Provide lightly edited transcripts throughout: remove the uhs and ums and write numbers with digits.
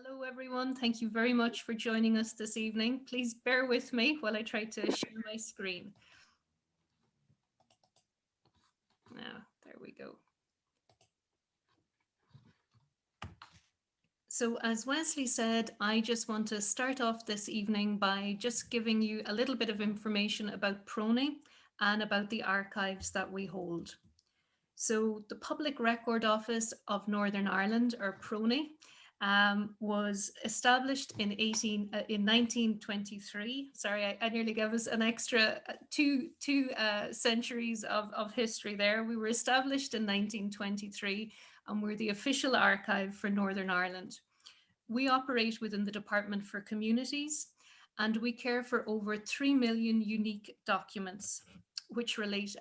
Hello, everyone. Thank you very much for joining us this evening. Please bear with me while I try to share my screen. Now, there we go. So as Wesley said, I just want to start off this evening by just giving you a little bit of information about PRONI and about the archives that we hold. So the Public Record Office of Northern Ireland, or PRONI, was established in 1923. Sorry, I nearly gave us an extra two centuries of history there. We were established in 1923 and we're the official archive for Northern Ireland. We operate within the Department for Communities and we care for over 3 million unique documents which relate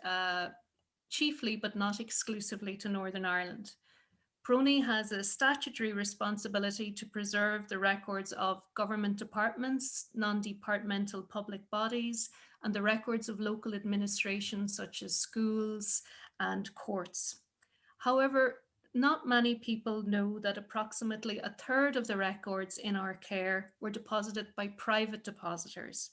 chiefly but not exclusively to Northern Ireland. PRONI has a statutory responsibility to preserve the records of government departments, non-departmental public bodies, and the records of local administration such as schools and courts. However, not many people know that approximately a third of the records in our care were deposited by private depositors.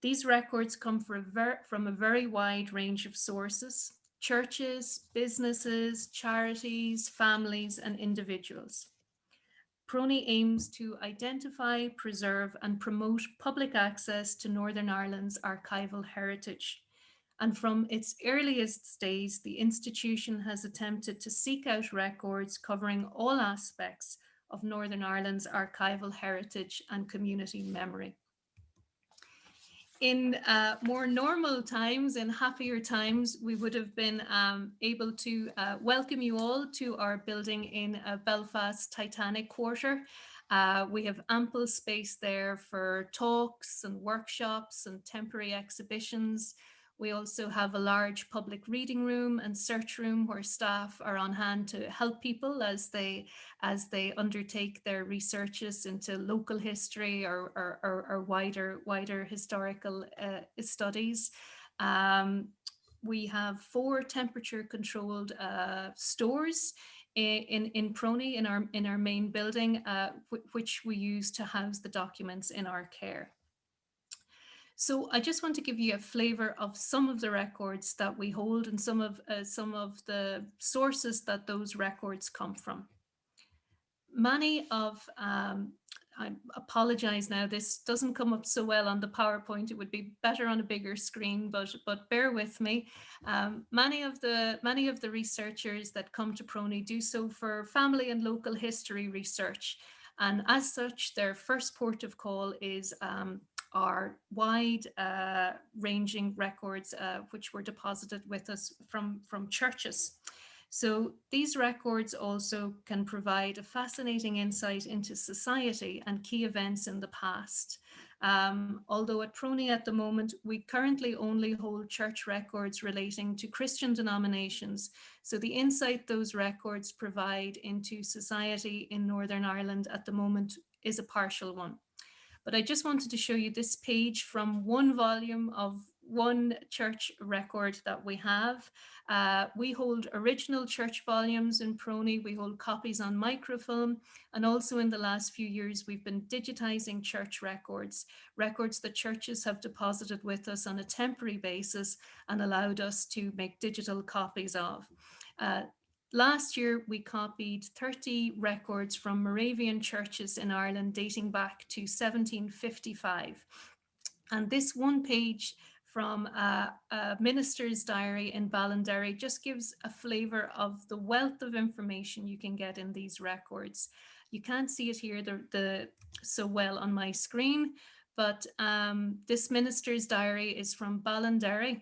These records come from a very wide range of sources: churches, businesses, charities, families, and individuals. PRONI aims to identify, preserve, and promote public access to Northern Ireland's archival heritage. And from its earliest days, the institution has attempted to seek out records covering all aspects of Northern Ireland's archival heritage and community memory. In more normal times, in happier times, we would have been able to welcome you all to our building in Belfast Titanic Quarter. We have ample space there for talks and workshops and temporary exhibitions. We also have a large public reading room and search room where staff are on hand to help people as they undertake their researches into local history or wider historical studies. We have 4 temperature controlled stores in PRONI in our main building, which we use to house the documents in our care. So I just want to give you a flavor of some of the records that we hold and some of the sources that those records come from. Many of, I apologize now, this doesn't come up so well on the PowerPoint. It would be better on a bigger screen, but bear with me. Many of the researchers that come to PRONI do so for family and local history research. And as such, their first port of call is our wide ranging records which were deposited with us from churches. So these records also can provide a fascinating insight into society and key events in the past. Although at PRONI at the moment, we currently only hold church records relating to Christian denominations. So the insight those records provide into society in Northern Ireland at the moment is a partial one. But I just wanted to show you this page from one volume of one church record that we have. We hold original church volumes in PRONI. We hold copies on microfilm. And also in the last few years, we've been digitizing church records that churches have deposited with us on a temporary basis and allowed us to make digital copies of. Last year, we copied 30 records from Moravian churches in Ireland dating back to 1755. And this one page from a minister's diary in Ballinderry just gives a flavour of the wealth of information you can get in these records. You can't see it here so well on my screen, but this minister's diary is from Ballinderry.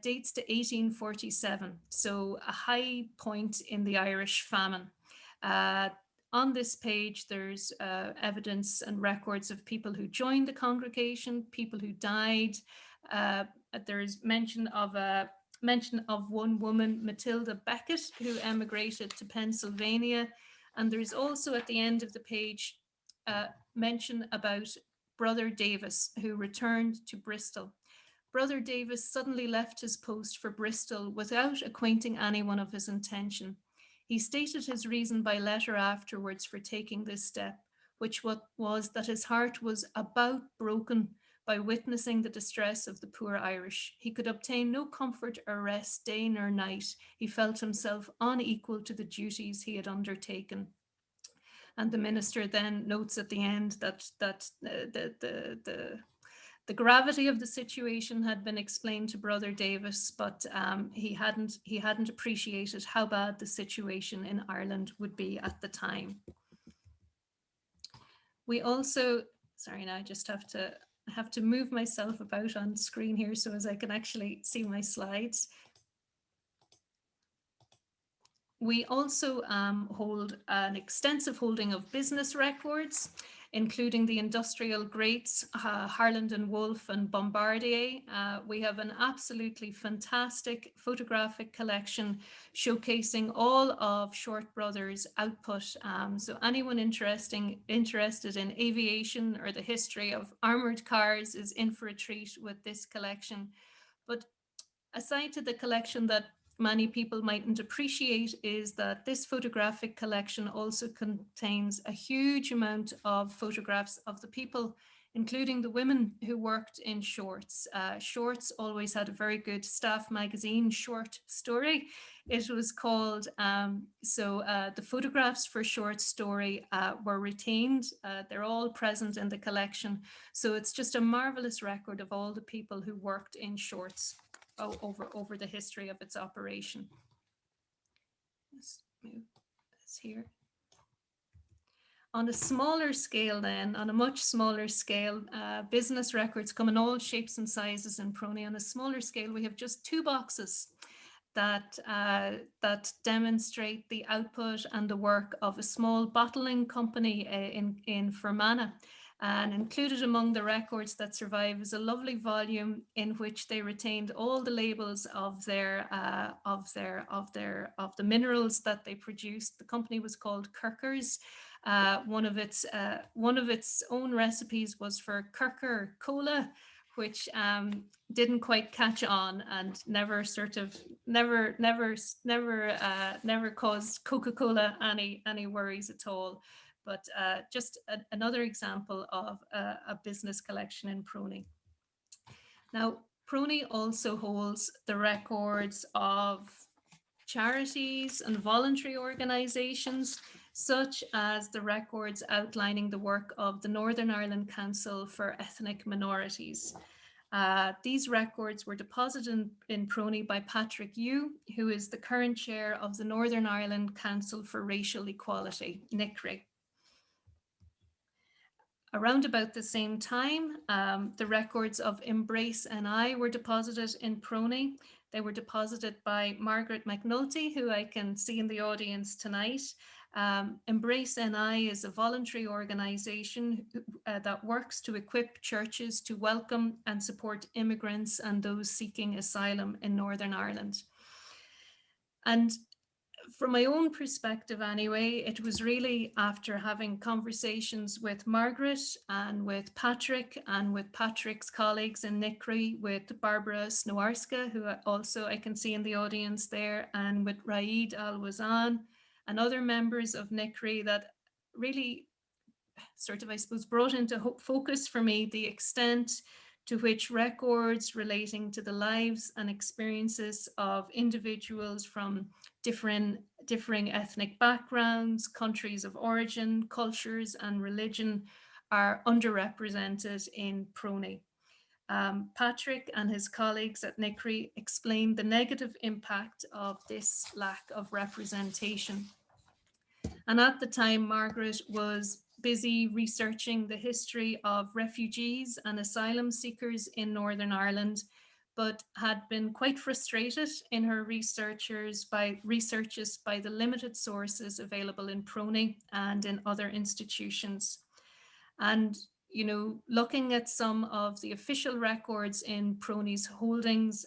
Dates to 1847, so a high point in the Irish famine. On this page, there's evidence and records of people who joined the congregation, people who died. There's mention of one woman, Matilda Beckett, who emigrated to Pennsylvania. And there's also at the end of the page mention about Brother Davis, who returned to Bristol. Brother Davis suddenly left his post for Bristol without acquainting anyone of his intention. He stated his reason by letter afterwards for taking this step, which was that his heart was about broken by witnessing the distress of the poor Irish. He could obtain no comfort or rest day nor night. He felt himself unequal to the duties he had undertaken. And the minister then notes at the end that the gravity of the situation had been explained to Brother Davis, but he hadn't appreciated how bad the situation in Ireland would be at the time. We also, sorry, now I just have to move myself about on screen here so as I can actually see my slides. We also hold an extensive holding of business records, including the industrial greats, Harland and Wolff and Bombardier. We have an absolutely fantastic photographic collection showcasing all of Short Brothers' output. So anyone interested in aviation or the history of armoured cars is in for a treat with this collection. But aside to the collection that many people mightn't appreciate is that this photographic collection also contains a huge amount of photographs of the people, including the women who worked in Shorts. Shorts always had a very good staff magazine, Short Story, it was called. The photographs for Short Story were retained. They're all present in the collection. So it's just a marvelous record of all the people who worked in Shorts over the history of its operation. Let's move this here. On a smaller scale then, on a much smaller scale, business records come in all shapes and sizes in PRONI. On a smaller scale, we have just 2 boxes that demonstrate the output and the work of a small bottling company in Fermanagh. And included among the records that survive is a lovely volume in which they retained all the labels of the minerals that they produced. The company was called Kirker's. One of its own recipes was for Kirker Cola, which didn't quite catch on and never caused Coca-Cola any worries at all. But just another example of a business collection in PRONI. Now, PRONI also holds the records of charities and voluntary organisations, such as the records outlining the work of the Northern Ireland Council for Ethnic Minorities. These records were deposited in PRONI by Patrick Yu, who is the current chair of the Northern Ireland Council for Racial Equality, NICRE. Around about the same time, the records of Embrace NI were deposited in PRONI. They were deposited by Margaret McNulty, who I can see in the audience tonight. Embrace NI is a voluntary organisation that works to equip churches to welcome and support immigrants and those seeking asylum in Northern Ireland. And from my own perspective anyway, it was really after having conversations with Margaret and with Patrick and with Patrick's colleagues in NICRE, with Barbara Snowarska, who also I can see in the audience there, and with Raed Al-Wazan and other members of NICRE, that really sort of, I suppose, brought into focus for me the extent to which records relating to the lives and experiences of individuals from differing ethnic backgrounds, countries of origin, cultures, and religion are underrepresented in PRONI. Patrick and his colleagues at NICRE explained the negative impact of this lack of representation. And at the time, Margaret was busy researching the history of refugees and asylum seekers in Northern Ireland, but had been quite frustrated in her researches by the limited sources available in PRONI and in other institutions. And, you know, looking at some of the official records in PRONI's holdings,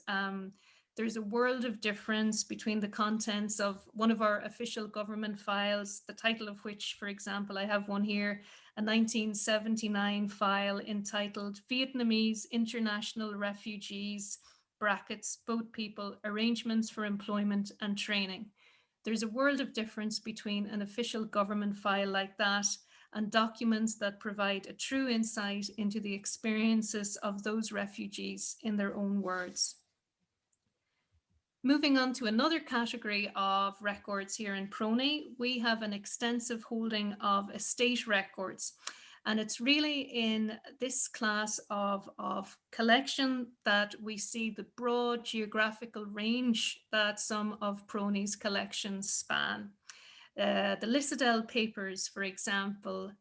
there's a world of difference between the contents of one of our official government files, the title of which, for example, I have one here, a 1979 file entitled Vietnamese International Refugees, brackets, boat people, arrangements for employment and training. There's a world of difference between an official government file like that and documents that provide a true insight into the experiences of those refugees in their own words. Moving on to another category of records here in PRONI, we have an extensive holding of estate records. And it's really in this class of collection that we see the broad geographical range that some of PRONI's collections span. The Lissadell papers, for example,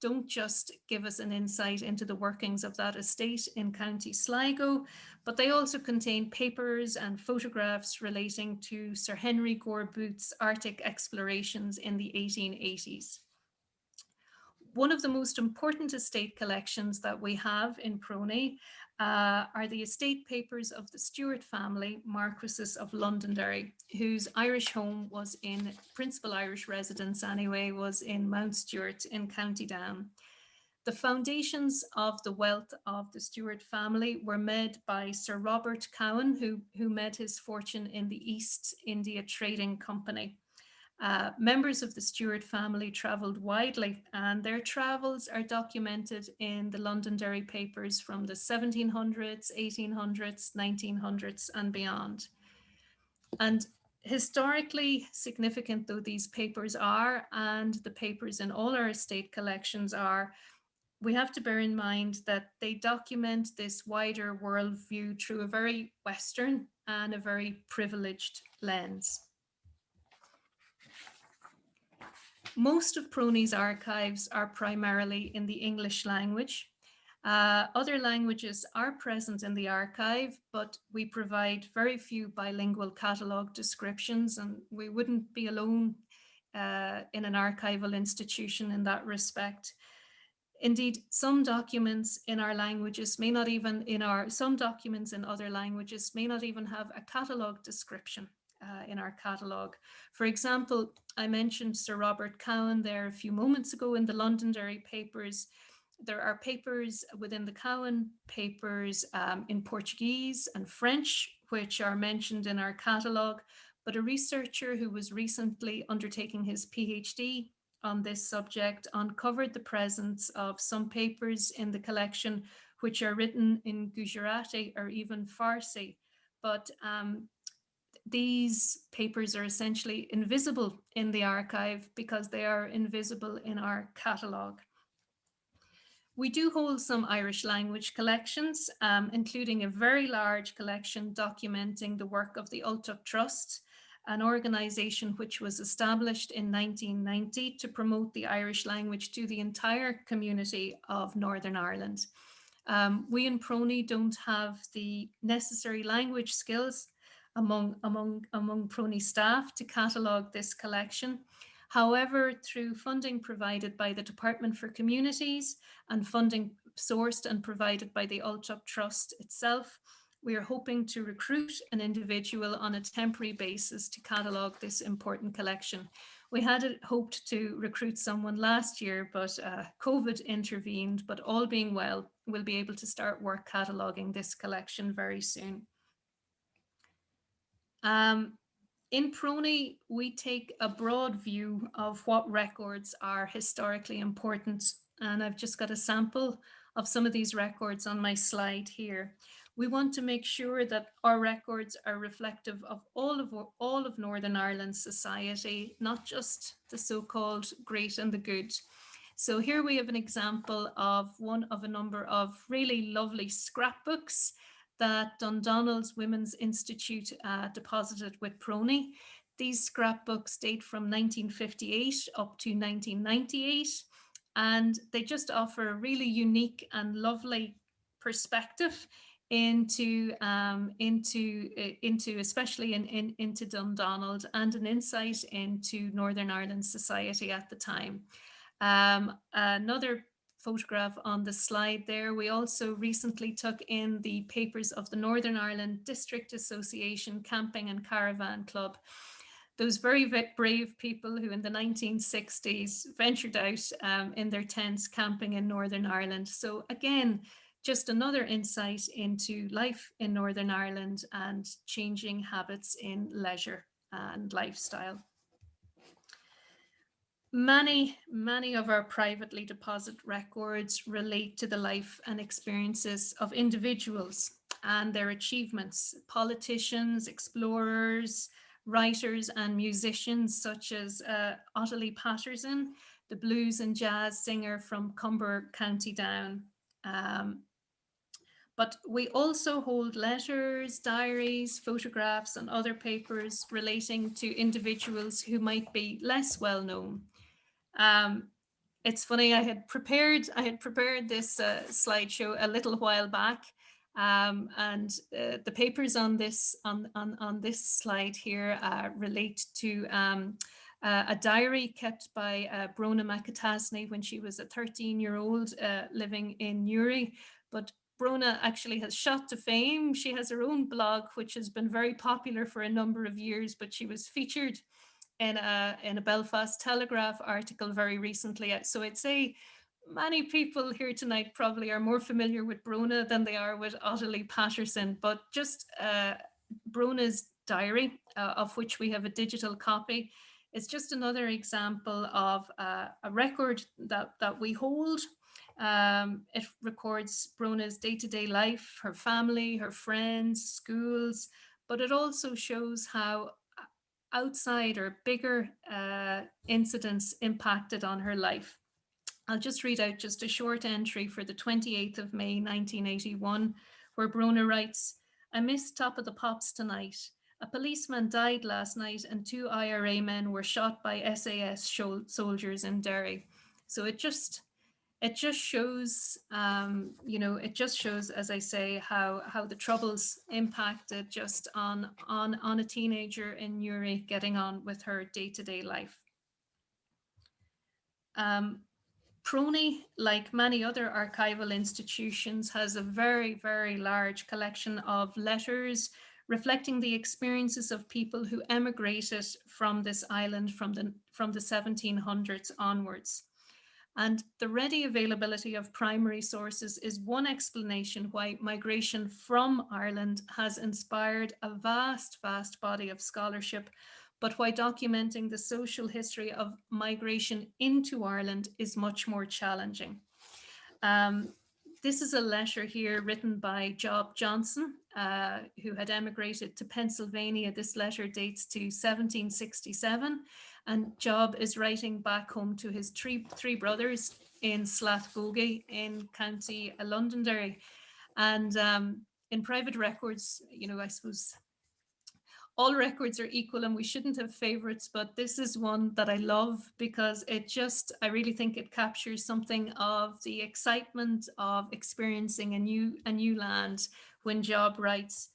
don't just give us an insight into the workings of that estate in County Sligo, but they also contain papers and photographs relating to Sir Henry Gore Booth's Arctic explorations in the 1880s. One of the most important estate collections that we have in PRONI are the estate papers of the Stuart family, Marquesses of Londonderry, whose Irish home was in, principal Irish residence anyway, was in Mount Stuart in County Down. The foundations of the wealth of the Stuart family were made by Sir Robert Cowan, who made his fortune in the East India Trading Company. Members of the Stuart family travelled widely, and their travels are documented in the Londonderry papers from the 1700s, 1800s, 1900s and beyond. And historically significant though these papers are, and the papers in all our estate collections are, we have to bear in mind that they document this wider worldview through a very Western and a very privileged lens. Most of PRONI's archives are primarily in the English language. Other languages are present in the archive, but we provide very few bilingual catalogue descriptions, and we wouldn't be alone in an archival institution in that respect. Indeed, some documents in our languages may not even, some documents in other languages may not even have a catalogue description in our catalogue. For example, I mentioned Sir Robert Cowan there a few moments ago in the Londonderry papers. There are papers within the Cowan papers in Portuguese and French, which are mentioned in our catalogue, but a researcher who was recently undertaking his PhD on this subject uncovered the presence of some papers in the collection which are written in Gujarati or even Farsi, but these papers are essentially invisible in the archive because they are invisible in our catalogue. We do hold some Irish language collections, including a very large collection documenting the work of the Ultuk Trust, an organisation which was established in 1990 to promote the Irish language to the entire community of Northern Ireland. We in PRONI don't have the necessary language skills among PRONI staff to catalogue this collection. However, through funding provided by the Department for Communities and funding sourced and provided by the Ultuk Trust itself, we are hoping to recruit an individual on a temporary basis to catalogue this important collection. We had hoped to recruit someone last year, but COVID intervened, but all being well, we'll be able to start work cataloguing this collection very soon. In PRONI, we take a broad view of what records are historically important, and I've just got a sample of some of these records on my slide here. We want to make sure that our records are reflective of all of Northern Ireland's society, not just the so-called great and the good. So here we have an example of one of a number of really lovely scrapbooks that Dundonald's Women's Institute deposited with PRONI. These scrapbooks date from 1958 up to 1998, and they just offer a really unique and lovely perspective into especially into Dundonald, and an insight into Northern Ireland society at the time. Another photograph on the slide there, we also recently took in the papers of the Northern Ireland District Association Camping and Caravan Club. Those very brave people who in the 1960s ventured out in their tents camping in Northern Ireland. So again, just another insight into life in Northern Ireland and changing habits in leisure and lifestyle. Many of our privately deposit records relate to the life and experiences of individuals and their achievements, politicians, explorers, writers, and musicians such as Ottilie Patterson, the blues and jazz singer from Cumber County Down. Um, but we also hold letters, diaries, photographs, and other papers relating to individuals who might be less well known. Um, it's funny. I had prepared this slideshow a little while back, and the papers on this slide here relate to a diary kept by Bronagh McAtazni when she was a 13-year-old living in Newry. But Bronagh actually has shot to fame. She has her own blog, which has been very popular for a number of years. But she was featured in a Belfast Telegraph article very recently. So I'd say many people here tonight probably are more familiar with Bronagh than they are with Ottilie Patterson. But just Bronagh's diary, of which we have a digital copy, is just another example of a record that we hold. It records Bronagh's day-to-day life, her family, her friends, schools, but it also shows how outside or bigger incidents impacted on her life. I'll just read out just a short entry for the 28th of May 1981, where Bronagh writes, I missed Top of the Pops tonight. A policeman died last night and 2 IRA men were shot by SAS soldiers in Derry. So it just shows, it just shows, as I say, how the troubles impacted just on a teenager in Newry getting on with her day-to-day life. PRONI, like many other archival institutions, has a very, very large collection of letters reflecting the experiences of people who emigrated from this island from the 1700s onwards. And the ready availability of primary sources is one explanation why migration from Ireland has inspired a vast, vast body of scholarship, but why documenting the social history of migration into Ireland is much more challenging. Um, this is a letter here written by Job Johnson, who had emigrated to Pennsylvania. This letter dates to 1767, and Job is writing back home to his three brothers in Slathbogie in County Londonderry. And in private records, I suppose all records are equal and we shouldn't have favorites, but this is one that I love because I really think it captures something of the excitement of experiencing a new land when Job writes.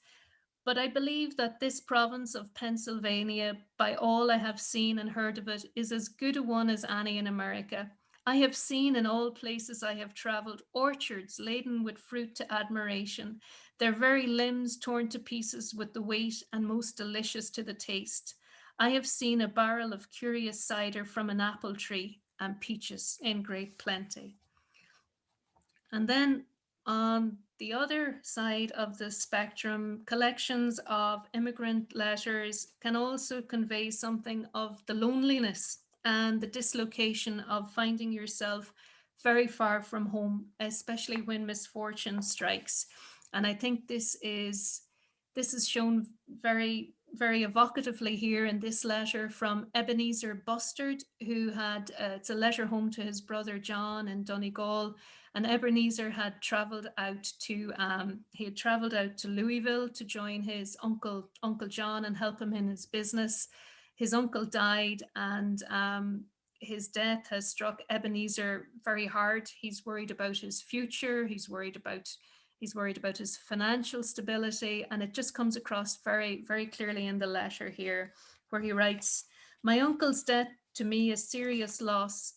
But I believe that this province of Pennsylvania, by all I have seen and heard of it, is as good a one as any in America. I have seen in all places I have traveled orchards laden with fruit to admiration, their very limbs torn to pieces with the weight and most delicious to the taste. I have seen a barrel of curious cider from an apple tree and peaches in great plenty. And then on the other side of the spectrum, collections of immigrant letters can also convey something of the loneliness and the dislocation of finding yourself very far from home, especially when misfortune strikes. And I think this is shown very, very evocatively here in this letter from Ebenezer Bustard, who had it's a letter home to his brother John in Donegal. And Ebenezer had traveled out to Louisville to join his Uncle John and help him in his business. His uncle died, and his death has struck Ebenezer very hard. He's worried about his future. He's worried about his financial stability, and it just comes across very, very clearly in the letter here, where he writes, "My uncle's death to me is serious loss.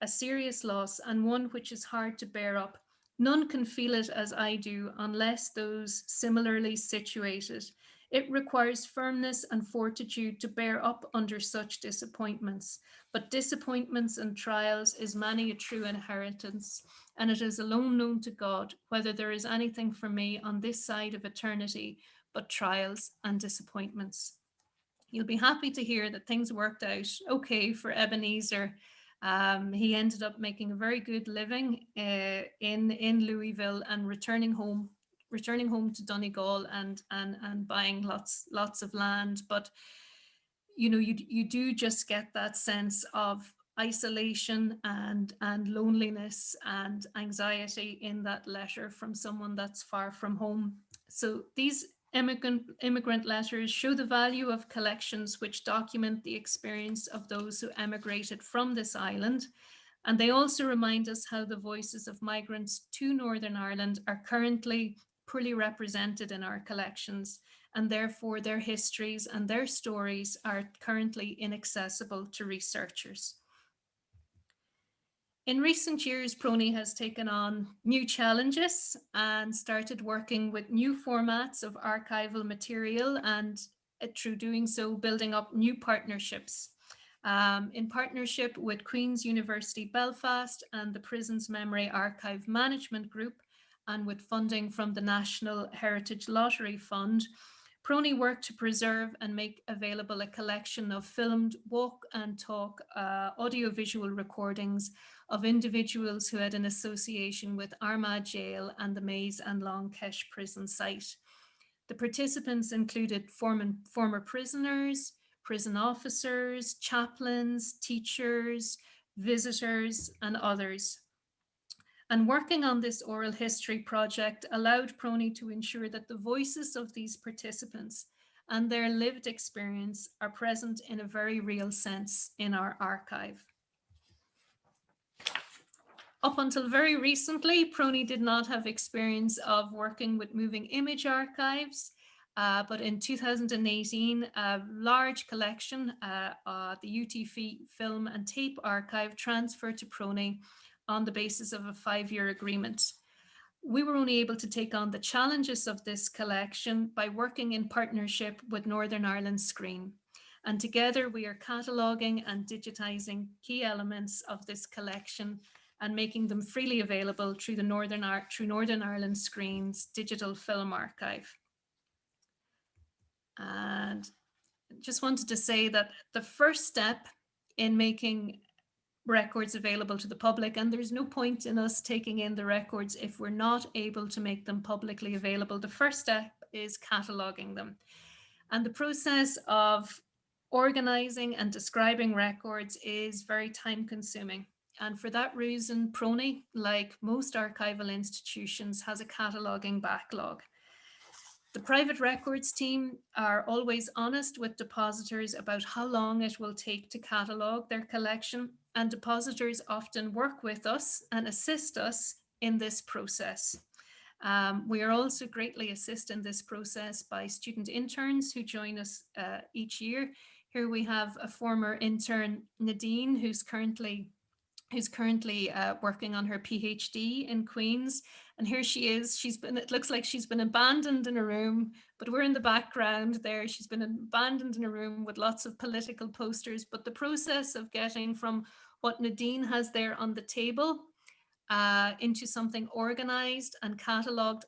A serious loss, and one which is hard to bear up. None can feel it as I do unless those similarly situated. It requires firmness and fortitude to bear up under such disappointments. But disappointments and trials is many a true inheritance, and it is alone known to God whether there is anything for me on this side of eternity but trials and disappointments." You'll be happy to hear that things worked out okay for Ebenezer. He ended up making a very good living in Louisville and returning home to Donegal and buying lots of land. But you do just get that sense of isolation and loneliness and anxiety in that letter from someone that's far from home. So these immigrant letters show the value of collections which document the experience of those who emigrated from this island. And they also remind us how the voices of migrants to Northern Ireland are currently poorly represented in our collections, and therefore their histories and their stories are currently inaccessible to researchers. In recent years, PRONI has taken on new challenges and started working with new formats of archival material, and through doing so, building up new partnerships. In partnership with Queen's University Belfast and the Prisons Memory Archive Management Group, and with funding from the National Heritage Lottery Fund, PRONI worked to preserve and make available a collection of filmed walk and talk audiovisual recordings of individuals who had an association with Armagh Jail and the Maze and Long Kesh prison site. The participants included former prisoners, prison officers, chaplains, teachers, visitors, and others. And working on this oral history project allowed PRONI to ensure that the voices of these participants and their lived experience are present in a very real sense in our archive. Up until very recently, PRONI did not have experience of working with moving image archives, but in 2018, a large collection, the UT Film and Tape Archive, transferred to PRONI on the basis of a 5-year agreement. We were only able to take on the challenges of this collection by working in partnership with Northern Ireland Screen. And together we are cataloguing and digitising key elements of this collection and making them freely available through Northern Ireland Screen's digital film archive. And just wanted to say that the first step in making records available to the public, and there's no point in us taking in the records if we're not able to make them publicly available. The first step is cataloguing them. And the process of organizing and describing records is very time consuming. And for that reason, PRONI, like most archival institutions, has a cataloguing backlog. The private records team are always honest with depositors about how long it will take to catalogue their collection, and depositors often work with us and assist us in this process. We are also greatly assisted in this process by student interns who join us each year. Here we have a former intern, Nadine, who's currently working on her PhD in Queen's. And here she is. It looks like she's been abandoned in a room, but we're in the background there. She's been abandoned in a room with lots of political posters. But the process of getting from what Nadine has there on the table into something organized and catalogued,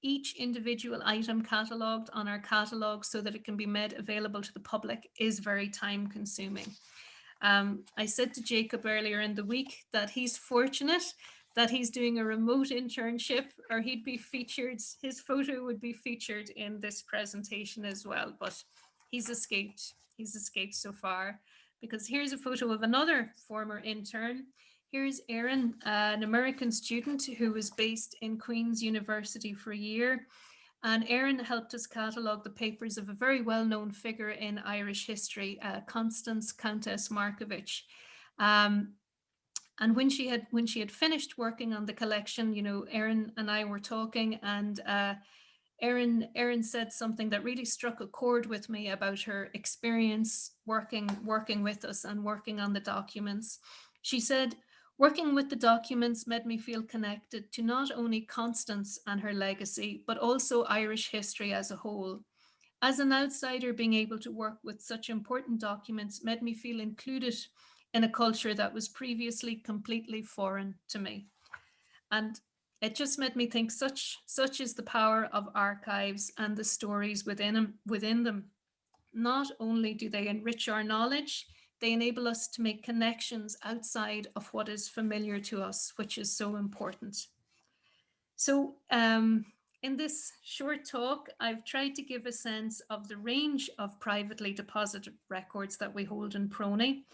each individual item catalogued on our catalogue so that it can be made available to the public, is very time consuming. I said to Jacob earlier in the week that he's fortunate that he's doing a remote internship, or he'd be featured, his photo would be featured in this presentation as well, but he's escaped so far, because here's a photo of another former intern. Here's Erin, an American student who was based in Queen's University for a year. And Erin helped us catalogue the papers of a very well-known figure in Irish history, Constance Countess Markovich. And when she had finished working on the collection, Erin and I were talking, and Erin said something that really struck a chord with me about her experience working with us and working on the documents. She said, "Working with the documents made me feel connected to not only Constance and her legacy, but also Irish history as a whole. As an outsider, being able to work with such important documents made me feel included in a culture that was previously completely foreign to me." And it just made me think such is the power of archives and the stories within them. not only do they enrich our knowledge, they enable us to make connections outside of what is familiar to us, which is so important. So, in this short talk, I've tried to give a sense of the range of privately deposited records that we hold in PRONI.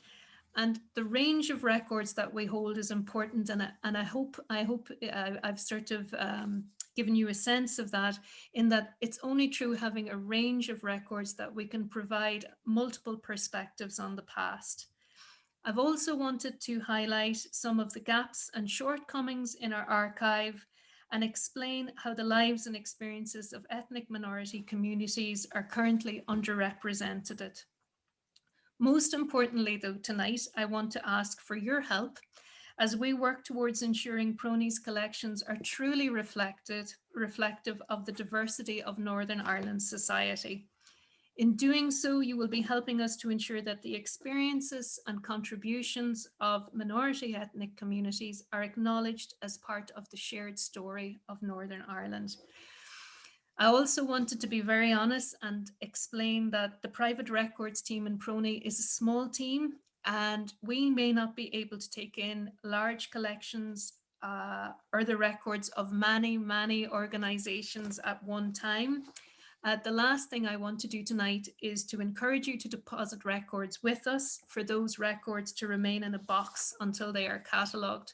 And the range of records that we hold is important, and I hope I've sort of given you a sense of that, in that it's only through having a range of records that we can provide multiple perspectives on the past. I've also wanted to highlight some of the gaps and shortcomings in our archive and explain how the lives and experiences of ethnic minority communities are currently underrepresented. Most importantly, though, tonight, I want to ask for your help as we work towards ensuring PRONI's collections are truly reflective of the diversity of Northern Ireland society. In doing so, you will be helping us to ensure that the experiences and contributions of minority ethnic communities are acknowledged as part of the shared story of Northern Ireland. I also wanted to be very honest and explain that the private records team in PRONI is a small team, and we may not be able to take in large collections or the records of many organizations at one time. The last thing I want to do tonight is to encourage you to deposit records with us, for those records to remain in a box until they are catalogued.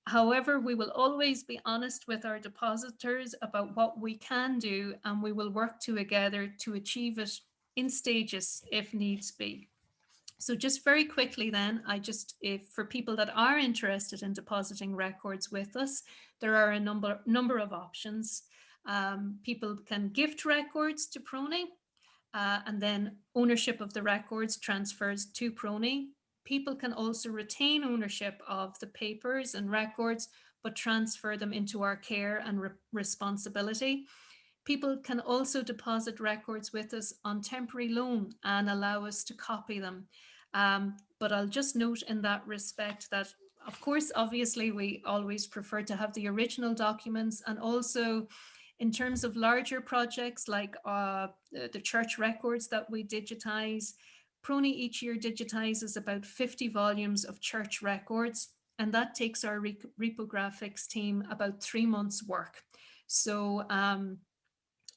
However, we will always be honest with our depositors about what we can do, and we will work together to achieve it in stages if needs be. So just very quickly then, if for people that are interested in depositing records with us, there are a number of options. People can gift records to PRONI, and then ownership of the records transfers to PRONI. People can also retain ownership of the papers and records, but transfer them into our care and responsibility. People can also deposit records with us on temporary loan and allow us to copy them. But I'll just note in that respect that, of course, obviously, we always prefer to have the original documents, and also in terms of larger projects like the church records that we digitize, PRONI each year digitizes about 50 volumes of church records, and that takes our reprographics team about 3 months work. So,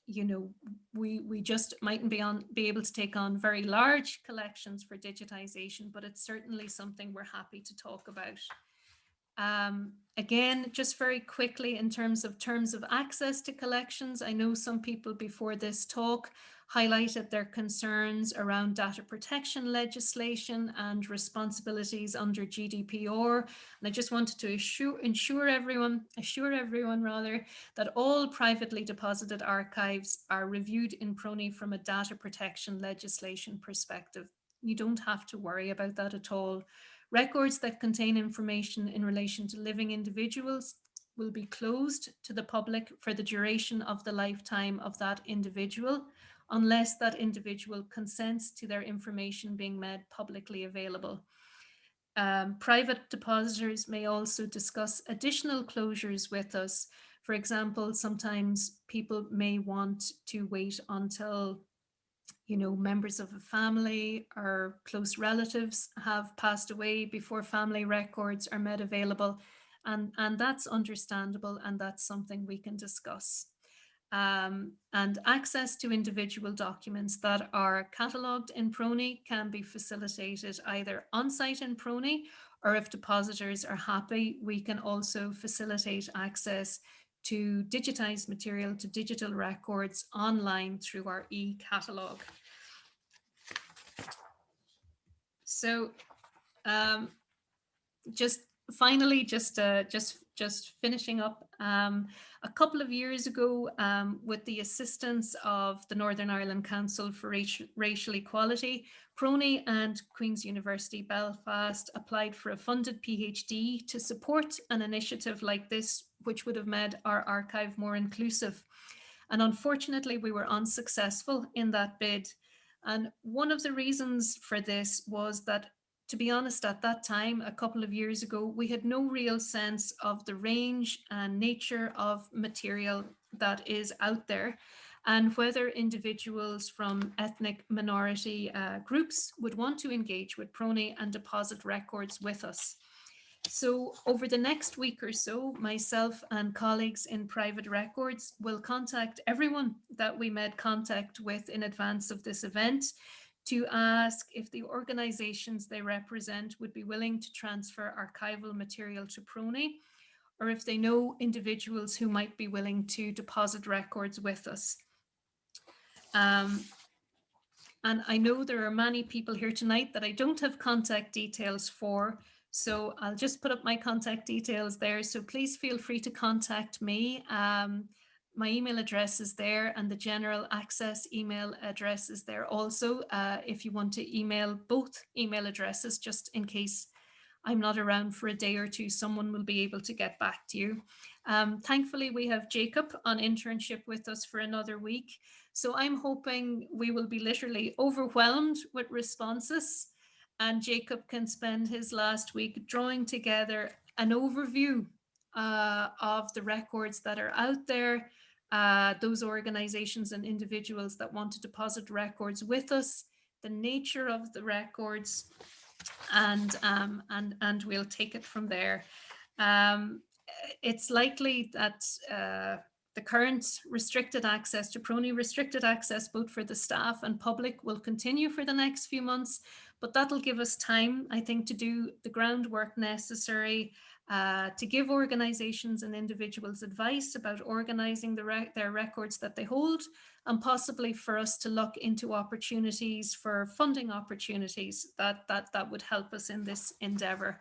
you know, we just mightn't be able to take on very large collections for digitization, but it's certainly something we're happy to talk about. Again, just very quickly, in terms of access to collections, I know some people before this talk highlighted their concerns around data protection legislation and responsibilities under GDPR. And I just wanted to assure everyone that all privately deposited archives are reviewed in PRONI from a data protection legislation perspective. You don't have to worry about that at all. Records that contain information in relation to living individuals will be closed to the public for the duration of the lifetime of that individual, unless that individual consents to their information being made publicly available. Private depositors may also discuss additional closures with us. For example, sometimes people may want to wait until members of a family or close relatives have passed away before family records are made available. And that's understandable, and that's something we can discuss. And access to individual documents that are catalogued in PRONI can be facilitated either on-site in PRONI, or if depositors are happy, we can also facilitate access to digitized material to digital records online through our e-catalogue. So just finally, just finishing up, a couple of years ago, with the assistance of the Northern Ireland Council for Racial Equality, PRONI and Queen's University Belfast applied for a funded PhD to support an initiative like this, which would have made our archive more inclusive. And unfortunately, we were unsuccessful in that bid. And one of the reasons for this was that, to be honest, at that time, a couple of years ago, we had no real sense of the range and nature of material that is out there. and whether individuals from ethnic minority groups would want to engage with PRONI and deposit records with us. So over the next week or so, myself and colleagues in private records will contact everyone that we made contact with in advance of this event to ask if the organisations they represent would be willing to transfer archival material to PRONI, or if they know individuals who might be willing to deposit records with us. And I know there are many people here tonight that I don't have contact details for, so I'll just put up my contact details there. So please feel free to contact me. My email address is there, and the general access email address is there also, if you want to email both email addresses, just in case I'm not around for a day or two, someone will be able to get back to you. Thankfully, we have Jacob on internship with us for another week. So I'm hoping we will be literally overwhelmed with responses, and Jacob can spend his last week drawing together an overview of the records that are out there, those organizations and individuals that want to deposit records with us, the nature of the records, and we'll take it from there. It's likely that the current restricted access to PRONI, restricted access both for the staff and public, will continue for the next few months, but that'll give us time, I think, to do the groundwork necessary to give organizations and individuals advice about organizing their records that they hold, and possibly for us to look into opportunities for funding opportunities that would help us in this endeavor.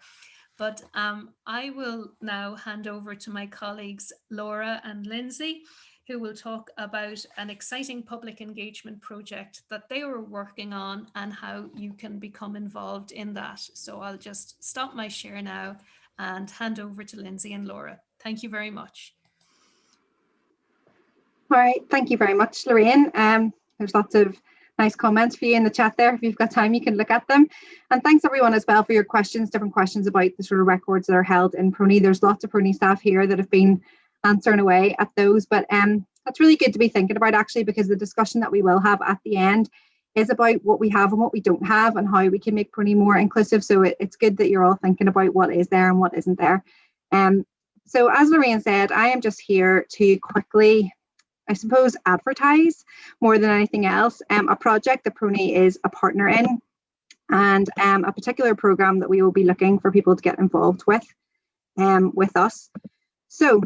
But I will now hand over to my colleagues, Laura and Lynsey, who will talk about an exciting public engagement project that they were working on and how you can become involved in that. So I'll just stop my share now and hand over to Lynsey and Laura. Thank you very much. All right, thank you very much, Lorraine. There's lots of nice comments for you in the chat there. If you've got time, you can look at them. And thanks everyone as well for your questions, different questions about the sort of records that are held in PRONI. There's lots of PRONI staff here that have been answering away at those, but that's really good to be thinking about, actually, because the discussion that we will have at the end is about what we have and what we don't have and how we can make PRONI more inclusive. So it's good that you're all thinking about what is there and what isn't there. So as Lorraine said, I am just here to quickly, I suppose, advertise more than anything else a project that PRONI is a partner in, and a particular program that we will be looking for people to get involved with us. So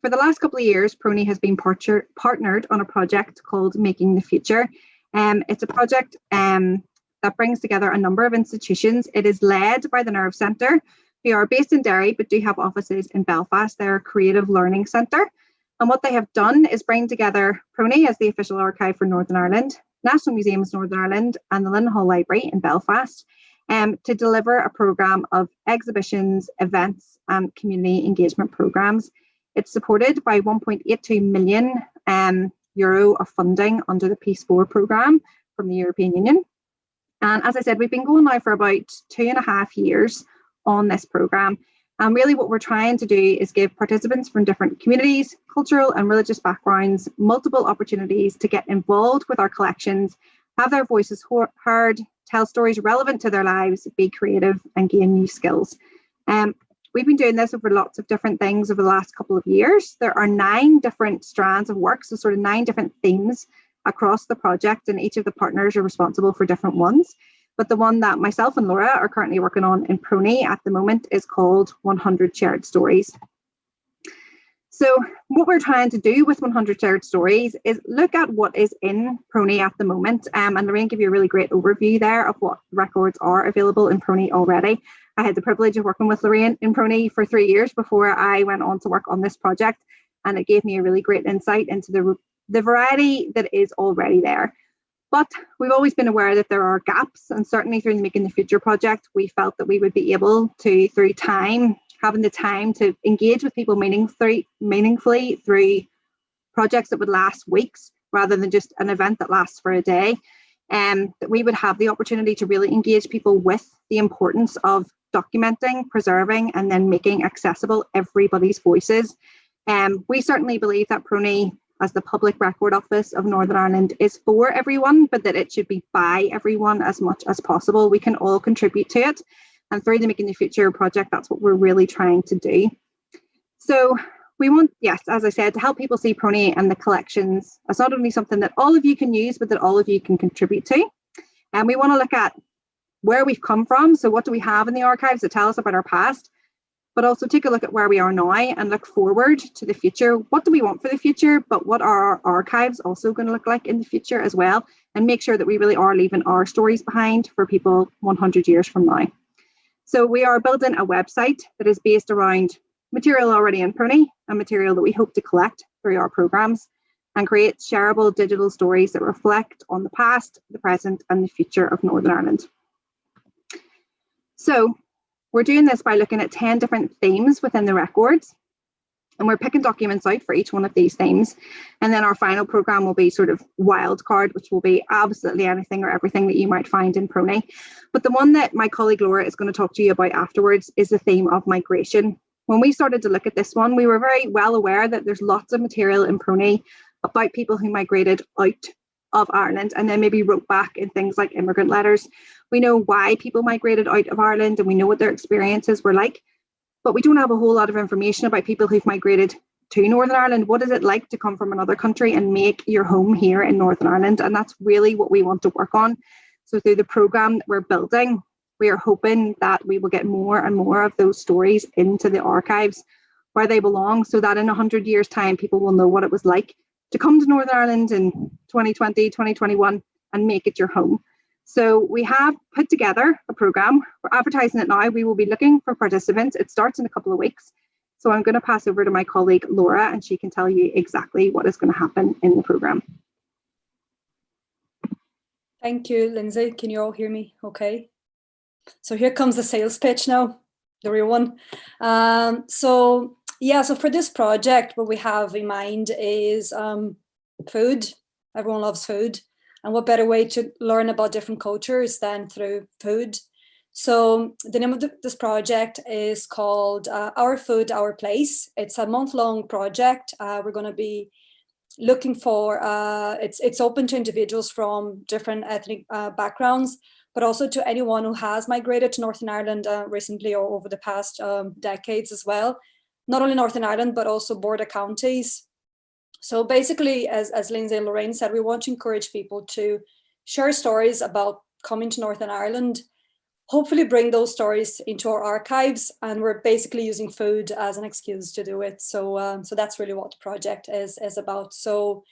for the last couple of years, PRONI has been partnered on a project called Making the Future. It's a project that brings together a number of institutions. It is led by the Nerve Centre, who are based in Derry but do have offices in Belfast. They're a creative learning centre. And what they have done is bring together PRONI as the official archive for Northern Ireland, National Museums Northern Ireland, and the Linnenhall Library in Belfast to deliver a programme of exhibitions, events, and community engagement programmes. It's supported by 1.82 million euro of funding under the Peace 4 programme from the European Union. And as I said, we've been going now for about 2.5 years on this programme. And really what we're trying to do is give participants from different communities, cultural and religious backgrounds, multiple opportunities to get involved with our collections, have their voices heard, tell stories relevant to their lives, be creative and gain new skills. We've been doing this over lots of different things over the last couple of years. There are 9 different strands of work, so sort of 9 different themes across the project, and each of the partners are responsible for different ones. But the one that myself and Laura are currently working on in PRONI at the moment is called 100 Shared Stories. So what we're trying to do with 100 Shared Stories is look at what is in PRONI at the moment. And Lorraine gave you a really great overview there of what records are available in PRONI already. I had the privilege of working with Lorraine in PRONI for 3 years before I went on to work on this project. And it gave me a really great insight into the variety that is already there. But we've always been aware that there are gaps, and certainly through the Making the Future project, we felt that we would be able to, through time, having the time to engage with people meaningfully through projects that would last weeks rather than just an event that lasts for a day, that we would have the opportunity to really engage people with the importance of documenting, preserving, and then making accessible everybody's voices. We certainly believe that PRONI as the Public Record Office of Northern Ireland is for everyone, but that it should be by everyone as much as possible. We can all contribute to it. And through the Making the Future project, that's what we're really trying to do. So we want, yes, as I said, to help people see PRONI and the collections as not only something that all of you can use, but that all of you can contribute to. And we want to look at where we've come from. So what do we have in the archives that tell us about our past? But also take a look at where we are now and look forward to the future. What do we want for the future? But what are our archives also going to look like in the future as well? And make sure that we really are leaving our stories behind for people 100 years from now. So we are building a website that is based around material already in PRONI and material that we hope to collect through our programs and create shareable digital stories that reflect on the past, the present, and the future of Northern Ireland. So we're doing this by looking at 10 different themes within the records, and we're picking documents out for each one of these themes. And then our final programme will be sort of wildcard, which will be absolutely anything or everything that you might find in PRONI. But the one that my colleague Laura is going to talk to you about afterwards is the theme of migration. When we started to look at this one, we were very well aware that there's lots of material in PRONI about people who migrated out of Ireland and then maybe wrote back in things like immigrant letters. We know why people migrated out of Ireland and we know what their experiences were like, but we don't have a whole lot of information about people who've migrated to Northern Ireland. What is it like to come from another country and make your home here in Northern Ireland? And that's really what we want to work on. So through the programme that we're building, we are hoping that we will get more and more of those stories into the archives where they belong, so that in 100 years' time, people will know what it was like to come to Northern Ireland in 2020, 2021 and make it your home. So we have put together a programme. We're advertising it now. We will be looking for participants. It starts in a couple of weeks. So I'm going to pass over to my colleague Laura and she can tell you exactly what is going to happen in the programme. Thank you, Lynsey. Can you all hear me okay? So here comes the sales pitch now, the real one. So for this project, what we have in mind is food. Everyone loves food. And what better way to learn about different cultures than through food? So the name of this project is called Our Food, Our Place. It's a month-long project. We're going to be looking for, it's open to individuals from different ethnic backgrounds, but also to anyone who has migrated to Northern Ireland recently or over the past decades as well. Not only Northern Ireland, but also border counties. So basically, as Lynsey and Lorraine said, we want to encourage people to share stories about coming to Northern Ireland, hopefully bring those stories into our archives, and we're basically using food as an excuse to do it. So that's really what the project is about. So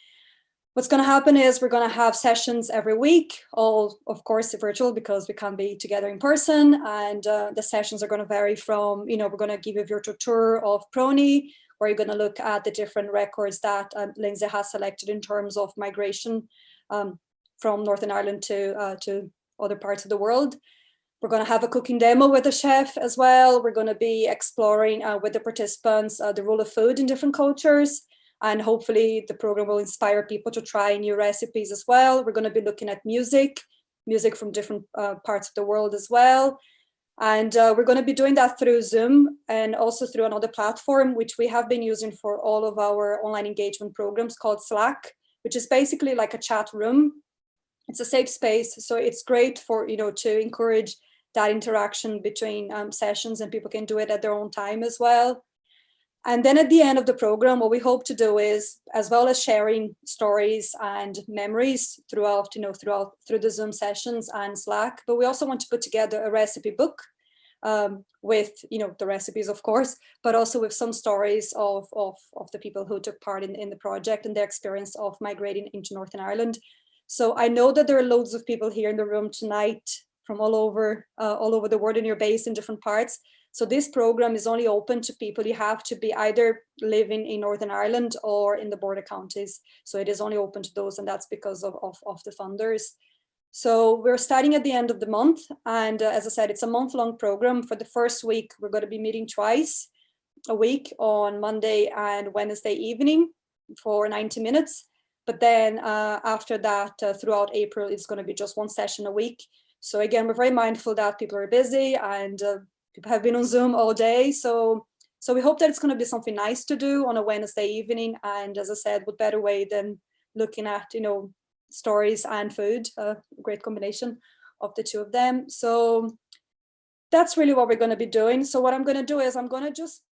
what's going to happen is we're going to have sessions every week, all of course virtual because we can't be together in person, and the sessions are going to vary from, we're going to give a virtual tour of PRONI, where you're going to look at the different records that Lynsey has selected in terms of migration from Northern Ireland to other parts of the world. We're going to have a cooking demo with a chef as well. We're going to be exploring with the participants the role of food in different cultures. And hopefully the program will inspire people to try new recipes as well. We're going to be looking at music from different parts of the world as well. And we're going to be doing that through Zoom and also through another platform, which we have been using for all of our online engagement programs called Slack, which is basically like a chat room. It's a safe space. So it's great for, to encourage that interaction between sessions, and people can do it at their own time as well. And then at the end of the program, what we hope to do is, as well as sharing stories and memories through the Zoom sessions and Slack, but we also want to put together a recipe book with, the recipes, of course, but also with some stories of the people who took part in the project and their experience of migrating into Northern Ireland. So I know that there are loads of people here in the room tonight from all over the world, and you're based in different parts. So this program is only open to people. You have to be either living in Northern Ireland or in the border counties. So it is only open to those, and that's because of the funders. So we're starting at the end of the month. And as I said, it's a month-long program. For the first week, we're going to be meeting twice a week on Monday and Wednesday evening for 90 minutes. But then after that, throughout April, it's going to be just one session a week. So again, we're very mindful that people are busy and people have been on Zoom all day. So So we hope that it's going to be something nice to do on a Wednesday evening. And as I said, what better way than looking at, stories and food, a great combination of the two of them. So that's really what we're going to be doing. So what I'm going to do is I'm going to just